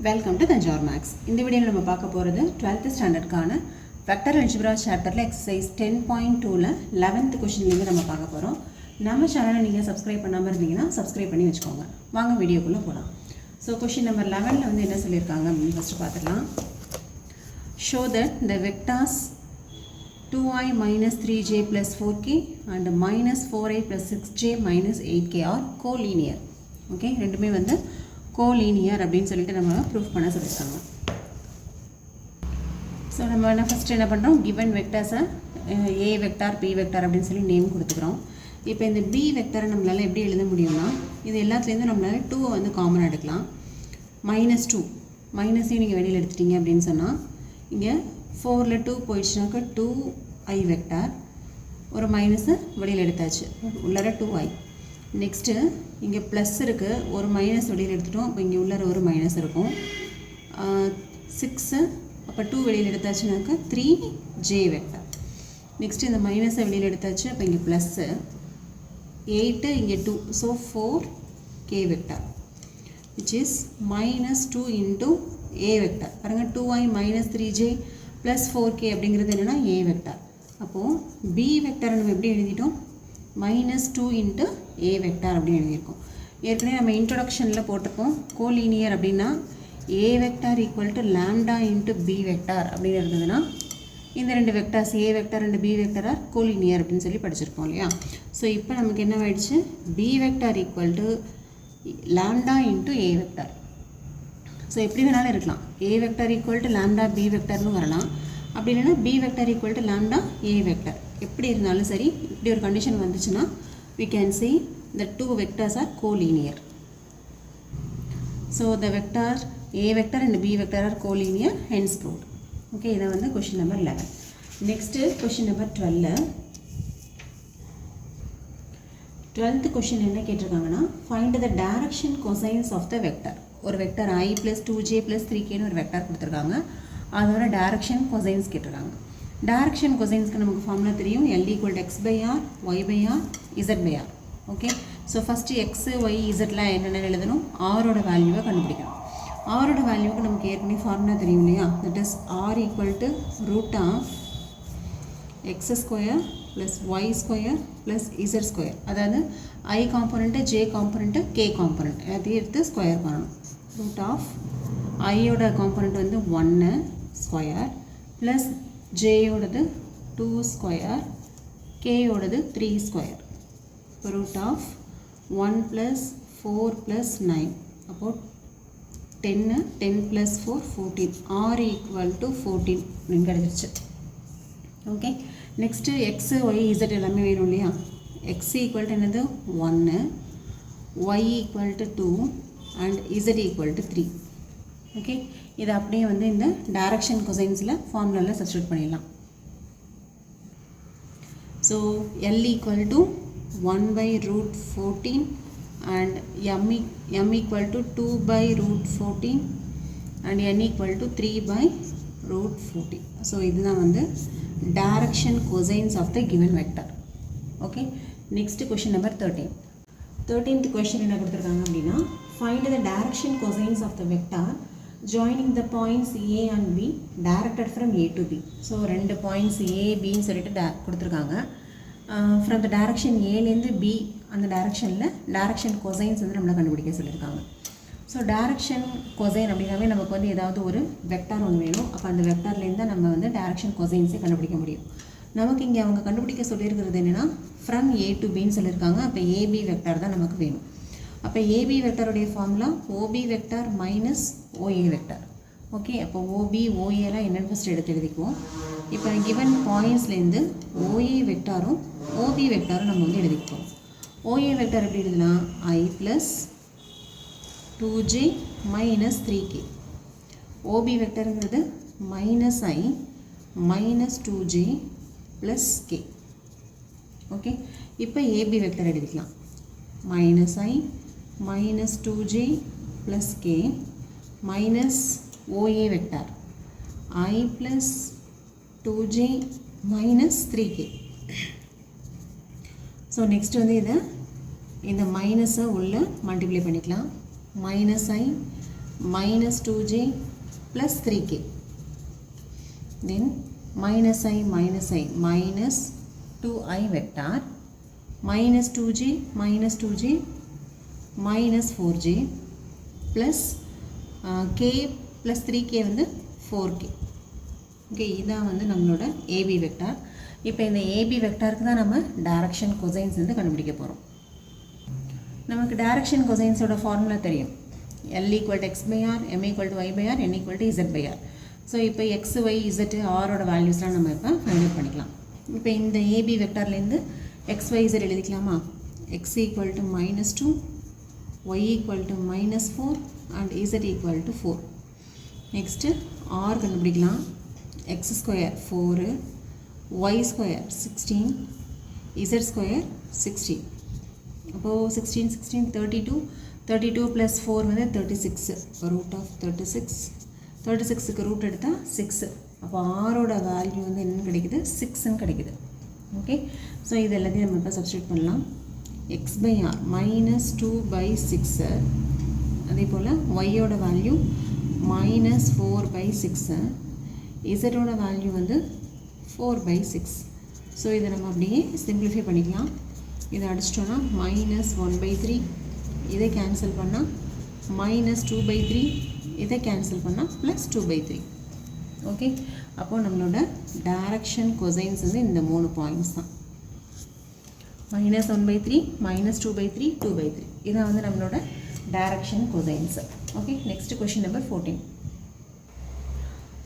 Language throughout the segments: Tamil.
Welcome to Thanjavur maths. இந்த வீடியோவில் நம்ம பார்க்க போகிறது 12th ஸ்டாண்டர்டுக்கான வெக்டர் அல்ஜிப்ரா சாப்டரில் எக்ஸசைஸ் 10.2ல் 11th கொஷின்லேருந்து நம்ம பார்க்க போகிறோம். நம்ம சேனலை நீங்கள் சப்ஸ்கிரைப் பண்ணாமல் இருந்தீங்கன்னா சப்ஸ்கிரைப் பண்ணி வச்சுக்கோங்க. வாங்க வீடியோக்குள்ளே போகலாம். ஸோ கொஷின் நம்பர் 11ல் வந்து என்ன சொல்லியிருக்காங்க அப்படின்னு ஃபஸ்ட்டு பார்த்துக்கலாம். Show that the vectors 2i minus 3j plus 4k and minus 4i plus 6j minus 8k are collinear. Okay, ரெண்டுமே வந்து கோலீனியர் அப்படின்னு சொல்லிட்டு நம்ம ப்ரூஃப் பண்ண சொல்லியிருக்காங்க. ஸோ நம்ம ஃபஸ்ட்டு என்ன பண்ணுறோம், கிவன் வெக்டர்ஸை ஏ வெக்டார் பி வெக்டார் அப்படின்னு சொல்லி நேம் கொடுத்துக்கிறோம். இப்போ இந்த பி வெக்டரை நம்மளால் எப்படி எழுத முடியும்னா, இது எல்லாத்துலேருந்து நம்மளால் 2 வந்து காமன் எடுக்கலாம். -2 மைனஸையும் நீங்கள் வெளியில் எடுத்துட்டீங்க அப்படின்னு சொன்னால் இங்கே 4ல் 2 போயிடுச்சுனாக்கா 2i வெக்டார், ஒரு மைனஸை வெளியில் எடுத்தாச்சு, உள்ளார 2i. நெக்ஸ்ட்டு இங்கே ப்ளஸ் இருக்குது, ஒரு மைனஸ் வெளியில் எடுத்துட்டோம், அப்போ இங்கே உள்ளார ஒரு மைனஸ் இருக்கும். 6 அப்போ 2 வெளியில் எடுத்தாச்சுனாக்கா 3j வெக்டார். நெக்ஸ்ட்டு இந்த மைனஸை வெளியில் எடுத்தாச்சு, அப்போ இங்கே ப்ளஸ்ஸு 8 இங்கே 2, so 4k vector which is -2 into a vector. பாருங்கள், 2i minus 3j plus 4k அப்படிங்கிறது என்னென்னா a வெக்டார். அப்போது b வெக்டாரை நம்ம எப்படி எழுதிட்டோம், -2 into a வெக்டார் அப்படின்னு எழுதியிருக்கோம். ஏற்கனவே நம்ம இன்ட்ரொடக்ஷனில் போட்டிருக்கோம், கோலீனியர் அப்படின்னா a vector equal to lambda into b vector அப்படின்னு இருந்ததுன்னா இந்த ரெண்டு vectors a vector and b vector are collinear அப்படின்னு சொல்லி படிச்சிருக்கோம் இல்லையா. ஸோ இப்போ நமக்கு என்ன ஆயிடுச்சு, b vector equal to lambda into a vector. So எப்படி வேணாலும் இருக்கலாம், a vector equal to lambda b வெக்டார்னு வரலாம், அப்படி இல்லைன்னா b vector equal to lambda a vector. எப்படி இருந்தாலும் சரி, இப்படி ஒரு கண்டிஷன் வந்துச்சுன்னா we can say the two vectors are collinear. So the vector a vector and b vector are collinear, hence proved. Okay, இதை வந்து question number 11. Next question number 12. 12th question என்ன கேட்டிருக்காங்கன்னா, find the direction cosines of the vector. ஒரு vector i plus 2j plus 3k ஒரு வெக்டர் கொடுத்துருக்காங்க, அதோட டைரக்ஷன் கொசைன்ஸ் கேட்டிருக்காங்க. டைரக்ஷன் கொசைன்ஸ்க்கு நமக்கு ஃபார்முலா தெரியும், L equal to x by r, y by r, z by r. Okay, so first x, y, zலாம் என்னென்ன எழுதணும், ஆரோட வேல்யூவை கண்டுபிடிக்கணும். ஆரோட வேல்யூவுக்கு நமக்கு ஏற்கனவே ஃபார்முலா தெரியும் இல்லையா, that is r equal to root of x square plus y square plus z square. அதாவது i component, j component, k component எல்லாத்தையும் எடுத்து ஸ்கொயர் பண்ணணும். ரூட் ஆஃப் ஐயோட காம்பனண்ட் வந்து 1 ஸ்கொயர் ப்ளஸ் ஜேயோடது 2 ஸ்கொயர், கேயோடது 3 ஸ்கொயர். இப்போ ரூட் ஆஃப் 1 + 4 + 9, அப்போது 10 + 4 14, r equal to 14 அப்படின்னு கிடச்சிருச்சு. Okay, next x y z எல்லாமே வேணும் இல்லையா. எக்ஸ் ஈக்குவல் டு என்னது 1, y equal to 2 and z equal to 3. Okay, இதை அப்படியே வந்து இந்த டைரக்ஷன் கொசைன்ஸில் ஃபார்முலாவில் சப்ஸ்டிட்யூட் பண்ணிடலாம். So L equal to 1/√14 and m equal to 2/√14 and n equal to 3/√14. So இதுதான் வந்து direction cosines of the given vector. Okay, next question number 13. 13th question என்ன கொடுத்துருக்காங்க அப்படின்னா, find the direction cosines of the vector joining the points a and b directed from a to b. So ரெண்டு பாயிண்ட்ஸ் a bன்னு சொல்லிட்டு கொடுத்துருக்காங்க. ஃப்ரம் த டைரக்ஷன் ஏலேருந்து b அந்த டைரக்ஷனில் டைரக்ஷன் கொசைன்ஸ் வந்து நம்மளை கண்டுபிடிக்க சொல்லியிருக்காங்க. ஸோ டைரக்ஷன் கொசைன் அப்படின்னாவே நமக்கு வந்து ஏதாவது ஒரு வெக்டார் ஒன்று வேணும். அப்போ அந்த வெக்டார்லேருந்து நம்ம வந்து டைரக்ஷன் கொசைன்ஸே கண்டுபிடிக்க முடியும். நமக்கு இங்கே அவங்க கண்டுபிடிக்க சொல்லியிருக்கிறது என்னென்னா, ஃப்ரம் a to bன்னு சொல்லியிருக்காங்க. அப்போ ஏபி வெக்டார் தான் நமக்கு வேணும். அப்போ ஏபி வெக்டருடைய formula OB vector minus OA vector. Okay, அப்போ ஓபி ஓஏலாம் என்னென்னு ஃபஸ்ட் எடுத்து எழுதிக்குவோம். இப்போ கிவன் பாயிண்ட்ஸ்லேருந்து ஓஏ வெக்டாரும் ஓபி வெக்டாரும் நம்ம வந்து எழுதிக்குவோம். ஓஏ வெக்டார் எப்படி எழுதலாம், i + 2j - 3k. ஓபி வெக்டருங்கிறது -i - 2j + k. ஓகே, இப்போ ஏபி வெக்டர் எழுதிக்கலாம், -i - 2j + k minus OA vector I plus 2j minus 3k. So next வந்து இந்த மைனஸை உள்ள மல்டிப்ளை பண்ணிக்கலாம். -i minus 2j plus 3k. Then minus I minus 2i vector minus 2j minus 4j plus k plus 3k வந்து 4k. ஓகே, இதான் வந்து நம்மளோட AB வெக்டார். இப்போ இந்த AB வெக்டாருக்கு தான் நம்ம டைரக்ஷன் கொசைன்ஸ் வந்து கண்டுபிடிக்க போகிறோம். நமக்கு டைரக்ஷன் கொசைன்ஸோட ஃபார்முலா தெரியும். L equal to x by r, m equal to y by r, n equal to z by r. So இப்போ x, y, z, ஆரோட வேல்யூஸ்லாம் நம்ம இப்போ ஃபைண்ட் அவுட் பண்ணிக்கலாம். இப்போ இந்த AB வெக்டார்லேருந்து x, y, z எழுதிக்கலாமா? x equal to -2, y equal to -4 and z equal to 4. Next r கண்டுபிடிக்கலாம். x square 4, y square 16, z square 16. அப்போது 16 32 plus 4 வந்து 36, root of 36க்கு ரூட் எடுத்தால் 6. அப்போ ஆரோட வேல்யூ வந்து என்னன்னு கிடைக்குது? 6ன்னு கிடைக்குது. ஓகே, ஸோ இது எல்லாத்தையும் நம்ம இப்போ சப்ஸ்டியூட் பண்ணலாம். x by r -2/6, அதே போல் yயோட வேல்யூ -4/6, zோட வேல்யூ வந்து 4/6. ஸோ இதை நம்ம அப்படியே சிம்பிளிஃபை பண்ணிக்கலாம். இதை அடிச்சிட்டோன்னா -1/3, இதை கேன்சல் பண்ணால் -2/3, இதை கேன்சல் பண்ணால் +2/3. ஓகே, அப்போது நம்மளோட டைரக்ஷன் கொசைன்ஸ் வந்து இந்த 3 பாயிண்ட்ஸ் தான். -1/3, -2/3, 2/3. இதான் வந்து நம்மளோட direction cosines. Okay, next question number 14.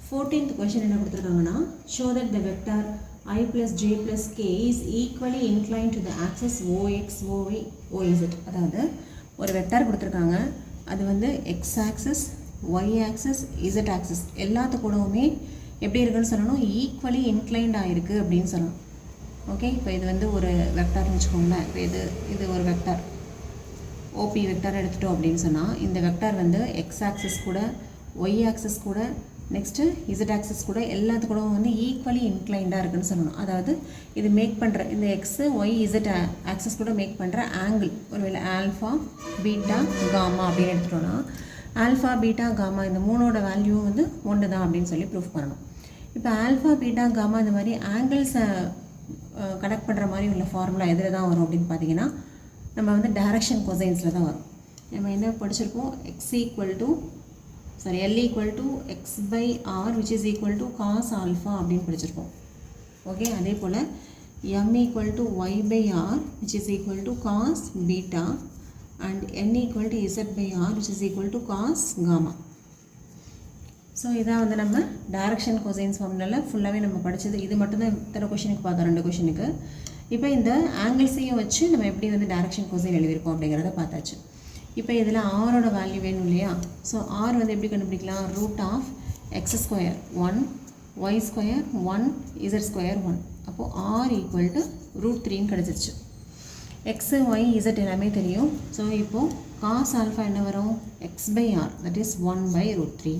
14th question என்ன கொடுத்துருக்காங்கன்னா, show that the vector I plus j plus k is equally inclined to the axis OX, OY, OZ. அதாவது ஒரு வெக்டார் கொடுத்துருக்காங்க, அது வந்து x axis, y axis, z axis எல்லாத்து கூடவுமே எப்படி இருக்குன்னு சொல்லணும்? ஈக்குவலி இன்க்ளைன்ட் ஆகிருக்கு அப்படின்னு சொல்லணும். ஓகே, இப்போ இது வந்து ஒரு வெக்டார்னு வச்சுக்கோங்களேன். இப்போ இது ஒரு வெக்டார் OP வெக்டார் எடுத்துட்டோம் அப்படின்னு சொன்னால், இந்த வெக்டார் வந்து x axis கூட y axis கூட நெக்ஸ்ட்டு z axis கூட எல்லாத்து கூடவும் வந்து ஈக்குவலி இன்க்ளைண்டாக இருக்குன்னு சொல்லணும். அதாவது இது மேக் பண்ணுற இந்த x, y, z axis கூட மேக் பண்ணுற ஆங்கிள் ஒருவேளை ஆல்ஃபா, பீட்டா, காமா அப்படின்னு எடுத்துட்டோன்னா, ஆல்ஃபா, பீட்டா, காமா இந்த மூணோட வேல்யூ வந்து ஒன்று தான் அப்படின்னு சொல்லி ப்ரூஃப் பண்ணணும். இப்போ ஆல்ஃபா, பீட்டா, காமா இந்த மாதிரி ஆங்கிள்ஸை கனெக்ட் பண்ணுற மாதிரி உள்ள ஃபார்முலா எதில் தான் வரும் அப்படின்னு பார்த்தீங்கன்னா, நம்ம வந்து டைரக்ஷன் கொசைன்ஸில் தான் வரும். நம்ம என்ன படிச்சிருப்போம்? L equal to x by r which is equal to cos alpha அப்படின்னு படிச்சிருப்போம். ஓகே, அதே போல் m equal to y by r which is equal to cos beta and n equal to z by r which is equal to cos gamma. So இதான் வந்து நம்ம டைரக்ஷன் கொசைன்ஸ் ஃபார்முலாவில் ஃபுல்லாகவே நம்ம படித்தது. இது மட்டும்தான் இத்தனை கொஷனுக்கு பார்த்தோம், 2 கொஷனுக்கு. இப்போ இந்த ஆங்கிள்ஸையும் வச்சு நம்ம எப்படி வந்து டைரக்ஷன் கொசைன் எழுதியிருக்கோம் அப்படிங்கிறத பார்த்தாச்சு. இப்போ இதில் ஆரோட வேல்யூ வேணும் இல்லையா? ஸோ ஆர் வந்து எப்படி கண்டுபிடிக்கலாம்? Root of x square 1, y square 1, z square 1. அப்போது ஆர் ஈக்குவல் டு √3ன்னு கிடச்சிருச்சு. எக்ஸு, ஒய், இசட் எல்லாமே தெரியும். ஸோ இப்போது காஸ் ஆல்ஃபா என்ன வரும்? X by R, that is 1/√3.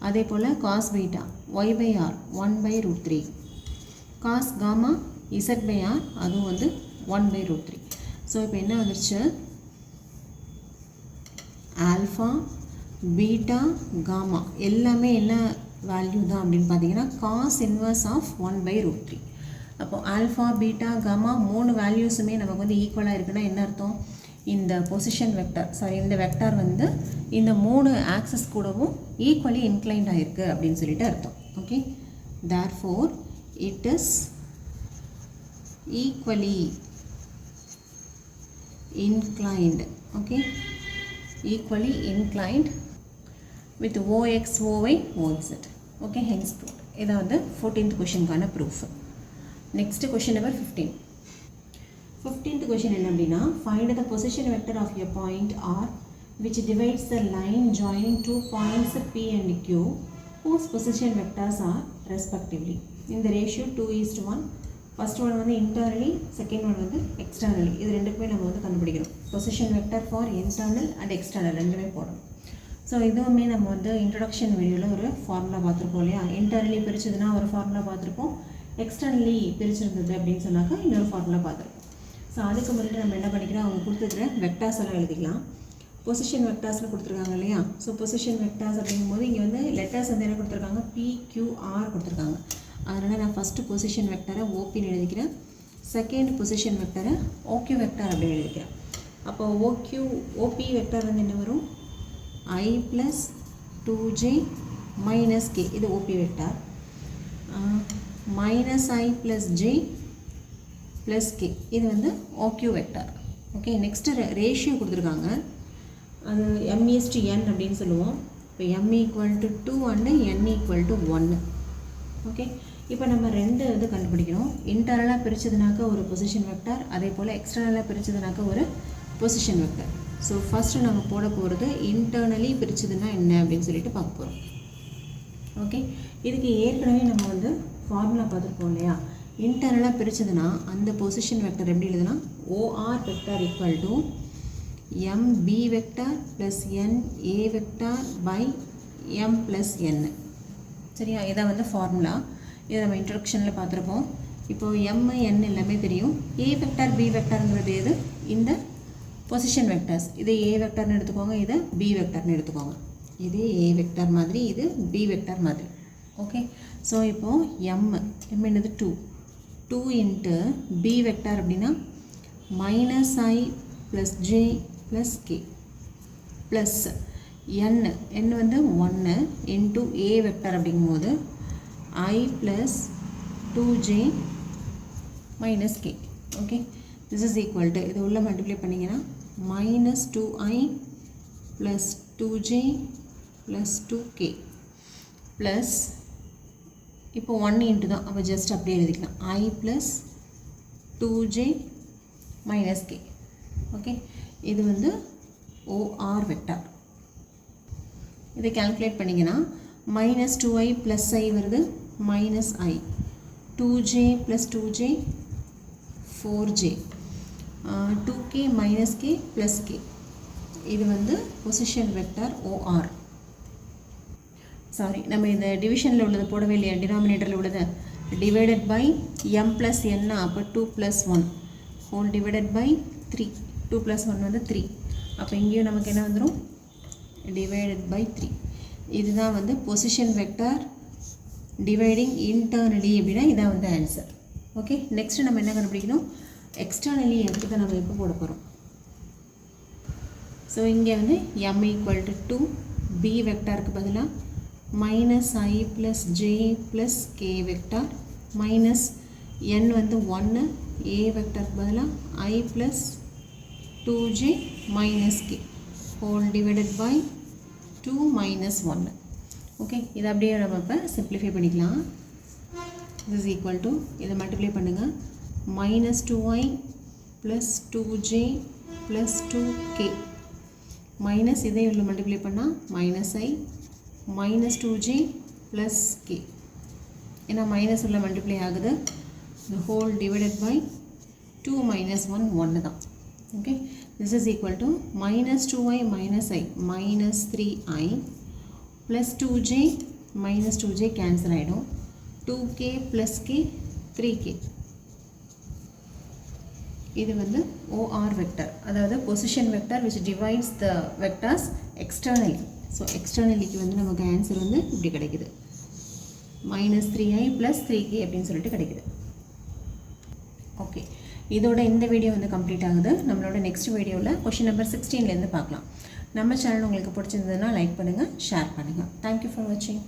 அதே போல் cos beta Y by R 1/√3. Cos gamma Z by R அதுவும் வந்து 1/√3. ஸோ இப்போ என்ன வந்துருச்சு? ஆல்ஃபா, பீட்டா, காமா எல்லாமே என்ன வேல்யூ தான் அப்படின்னு பார்த்தீங்கன்னா காஸ் இன்வர்ஸ் ஆஃப் 1/√3. அப்போ ஆல்ஃபா, பீட்டா, காமா 3 வேல்யூஸுமே நமக்கு வந்து ஈக்குவலாக இருக்குன்னா என்ன அர்த்தம்? இந்த பொசிஷன் வெக்டார் இந்த வெக்டார் வந்து இந்த 3 ஆக்சஸ் கூடவும் ஈக்குவலி இன்க்ளைன்ட் ஆகிருக்கு அப்படின்னு சொல்லிட்டு அர்த்தம். Okay, therefore it is equally inclined. Okay, equally inclined with OX, OY, OZ. Okay, hence proved. இது வந்து 14th கொஷனுக்கான proof. Next question number 15. 15th question என்ன அப்படின்னா, find the position vector of a point R which divides the line joining 2 points P and Q whose position vectors are respectively in the ratio 2:1. First one வந்து இன்டர்னலி, செகண்ட் ஒன் வந்து எக்ஸ்டர்னலி. இது ரெண்டுக்குமே நம்ம வந்து கண்டுபிடிக்கணும். Position vector for internal and external ரெண்டுமே போடணும். ஸோ இதுவுமே நம்ம வந்து இன்ட்ரடக்ஷன் வீடியோவில் ஒரு ஃபார்முலா பார்த்துருப்போம் இல்லையா? இன்டர்னலி பிரிச்சதுன்னா ஒரு ஃபார்முலா பார்த்துருப்போம், எக்ஸ்டர்னலி பிரிச்சிருந்தது அப்படின்னு சொன்னாக்கா இன்னொரு ஃபார்முலா பார்த்துருப்போம். ஸோ அதுக்கு முன்னாடி நம்ம என்ன பண்ணிக்கிறோம், அவங்க கொடுத்துருக்குற வெக்டார்ஸ் எல்லாம் எழுதிக்கலாம். பொசிஷன் வெக்டார்ஸ்னு கொடுத்துருக்காங்க இல்லையா. ஸோ பொசிஷன் வெக்டார்ஸ் அப்படிங்கும்போது இங்கே வந்து லெட்டர்ஸ் வந்து என்ன கொடுத்துருக்காங்க, PQR கொடுத்துருக்காங்க. அதனால் நான் ஃபஸ்ட்டு பொசிஷன் வெக்டரை ஓபின்னு எழுதிக்கிறேன், செகண்ட் பொசிஷன் வெக்டரை OQ வெக்டார் அப்படின்னு எழுதிக்கிறேன். அப்போ OP வெக்டார் வந்து என்ன வரும், I + 2j - k, இது OP vector. -I + j + k, இது வந்து OQ vector. Okay, next ratio கொடுத்துருக்காங்க, அது m/n அப்படின்னு சொல்லுவோம். இப்போ m = 2 அண்டு n = 1. ஓகே, இப்போ நம்ம ரெண்டு இது கண்டுபிடிக்கணும். இன்டர்னலாக பிரித்ததுனாக்க ஒரு பொசிஷன் வெக்டார், அதே போல் எக்ஸ்டர்னலாக பிரித்ததுனாக்க ஒரு பொசிஷன் வெக்டார். ஸோ ஃபஸ்ட்டு நம்ம போட போகிறது இன்டர்னலி பிரித்ததுன்னா என்ன அப்படின்னு சொல்லிட்டு பார்க்க போகிறோம். ஓகே, இதுக்கு ஏற்கனவே நம்ம வந்து ஃபார்முலா பார்த்துருப்போம் இல்லையா. இன்டர்னலாக பிரித்ததுன்னா அந்த பொசிஷன் வெக்டர் எப்படி எழுதுனா, OR vector = MB vector plus NA vector by M + n. சரியா, இதான் வந்து ஃபார்முலா. இதை நம்ம இன்ட்ரடக்ஷனில் பார்த்துருப்போம். இப்போது M, N எல்லாமே தெரியும். A வெக்டார் B வெக்டாருங்கிறது எது, இந்த பொசிஷன் வெக்டார்ஸ். இது A வெக்டார்னு எடுத்துக்கோங்க, இதை B வெக்டார்னு எடுத்துக்கோங்க. இது A வெக்டார் மாதிரி, இது B வெக்டார் மாதிரி. ஓகே, ஸோ இப்போது M என்னது 2 இன்ட்டு B வெக்டார் அப்படின்னா -I + j + k plus n வந்து 1 இன்ட்டு A வெக்டார் அப்படிங்கும்போது I + 2j - k. Okay, this is equal to, இது உள்ள மல்டிப்ளை பண்ணிங்கன்னா -2i + 2j + 2k ப்ளஸ் இப்போ 1 இன்ட்டு தான், அப்போ ஜஸ்ட் அப்படியே எழுதிக்கலாம், I + 2j - k. ஓகே, இது வந்து OR வெக்டார். இதை கால்குலேட் பண்ணிங்கன்னா -2i + i வருது, -i, 2j + 2j 4j, 2k - k + k. இது வந்து பொசிஷன் வெக்டார் OR. சாரி, நம்ம இந்த டிவிஷனில் உள்ளது போடவே இல்லையா, டினாமினேட்டரில் உள்ளது டிவைடட் பை m + n, அப்போ 2 + 1 ஹோல் டிவைடட் பை 3, 2 + 1 வந்து 3. அப்போ இங்கேயும் நமக்கு என்ன வந்துடும், டிவைடட் பை 3. இதுதான் வந்து பொசிஷன் வெக்டார் டிவைடிங் இன்டர்னலி அப்படின்னா இதான் வந்து ஆன்சர். ஓகே, நெக்ஸ்ட்டு நம்ம என்ன கண்டுபிடிக்கணும், எக்ஸ்டர்னலி எடுத்து நம்ம எப்போ போட போகிறோம். ஸோ இங்கே வந்து m = 2, B வெக்டாருக்கு பதிலாக -I + j + k vector, -n வந்து 1, A வெக்டாருக்கு பதிலாக I + 2j - k whole divided by 2 - 1. Okay, இதை அப்படியே நம்ம இப்போ சிம்பிளிஃபை பண்ணிக்கலாம். this is equal to, இதை மல்டிப்ளை பண்ணுங்கள், -2i + 2j + 2k மைனஸ் இதை உள்ள மல்டிப்ளை பண்ணால் -i -2j + k, ஏன்னா மைனஸ் உள்ள மல்டிப்ளை ஆகுது, the whole divided by 2 - 1 1 தான். Okay, this is equal to -2i - -3i + 2j -2j cancel ஆகிடும், 2k + k 3k. இது வந்து OR வெக்டர், அதாவது position vector which divides the vectors externally. So எக்ஸ்டர்னலிக்கு வந்து நமக்கு ஆன்சர் வந்து இப்படி கிடைக்குது, -3i + 3k அப்படின்னு சொல்லிட்டு கிடைக்குது. ஓகே, இதோட இந்த வீடியோ வந்து கம்ப்ளீட் ஆகுது. நம்மளோட நெக்ஸ்ட் வீடியோவில் கொஷின் நம்பர் 16லேருந்து பார்க்கலாம். நம்ம சேனல் உங்களுக்கு பிடிச்சிருந்ததுன்னா லைக் பண்ணுங்கள், ஷேர் பண்ணுங்கள். தேங்க்யூ ஃபார் வாட்சிங்.